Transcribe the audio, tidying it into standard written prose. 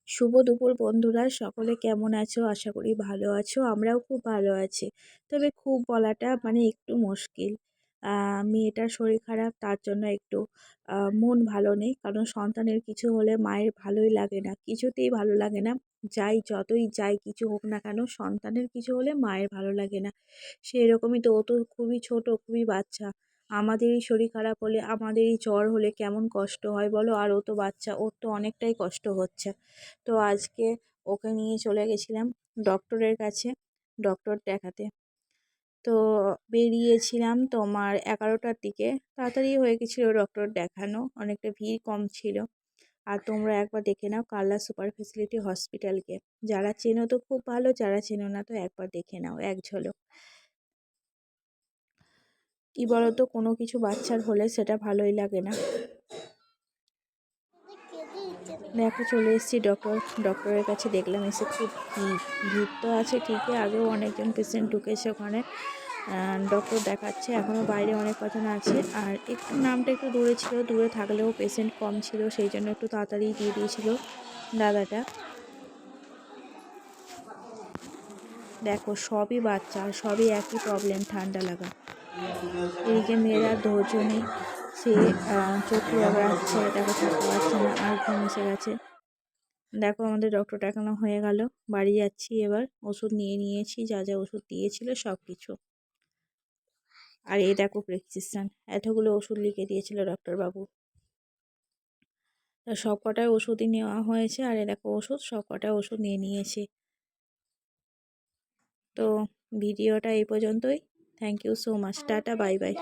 শুভ দুপুর বন্ধুরা, সকলে কেমন আছো? আশা করি ভালো আছো। আমরাও খুব ভালো আছি। তবে খুব বলাটা একটু মুশকিল। মেয়েটার শরীর খারাপ, তার জন্য একটু মন ভালো নেই। কারণ সন্তানের কিছু হলে মায়ের ভালোই লাগে না, কিছুতেই ভালো লাগে না। যতই যাই কিছু হোক না কেন, সন্তানের কিছু হলে মায়ের ভালো লাগে না। সেরকমই তো, ও তো খুবই ছোট, খুবই বাচ্চা। আমাদেরই শরীর খারাপ হলে, আমাদেরই জ্বর হলে কেমন কষ্ট হয় বলো। আর ও তো বাচ্চা, ওর তো অনেকটাই কষ্ট হচ্ছে। তো আজকে ওকে নিয়ে চলে গেছিলাম ডক্টরের কাছে, ডক্টর দেখাতে। তো বেরিয়েছিলাম তোমার 11টার দিকে। তাড়াতাড়ি হয়ে গেছিলো ডক্টর দেখানো, অনেকটা ভিড় কম ছিল। আর তোমরা একবার দেখে নাও কালনা সুপার ফেসিলিটি হসপিটালকে। যারা চেনো তো খুব ভালো, যারা চেনো না তো একবার দেখে নাও এক ঝলক। কি বলতো, কোনো কিছু বাচ্চার হলে সেটা ভালোই লাগে না। দেখো চলে এসেছি ডক্টরের কাছে। দেখলাম এসে খুব ভিড় তো আছে ঠিকই, আগেও অনেকজন পেশেন্ট ঢুকেছে ওখানে। ডক্টর দেখাচ্ছে, এখনও বাইরে অনেক কজন আছে। আর একটু নামটা একটু দূরে ছিল, দূরে থাকলেও পেশেন্ট কম ছিল, সেই জন্য একটু তাড়াতাড়ি দিয়ে দিয়েছিল দাদাটা। দেখো সবই বাচ্চা, আর সবই একই প্রবলেম, ঠান্ডা লাগা। এদিকে মেয়েরা ধৈর্য নেই, সে চোখ রাখছে, দেখো থাকতে পারছে না, আর ঘুম এসে গেছে। দেখো আমাদের ডক্টর দেখানো হয়ে গেল, বাড়ি যাচ্ছি এবার। ওষুধ নিয়ে নিয়েছি, যা যা ওষুধ দিয়েছিল সব কিছু। আর এই দেখো প্রেসক্রিপশন, এতগুলো ওষুধ লিখে দিয়েছিল ডক্টরবাবু। সব কটায় ওষুধই নেওয়া হয়েছে। আর এই দেখো ওষুধ, সব কটায় ওষুধ নিয়ে নিয়েছি। তো ভিডিওটা এই পর্যন্তই। Thank you so much, tata, bye by.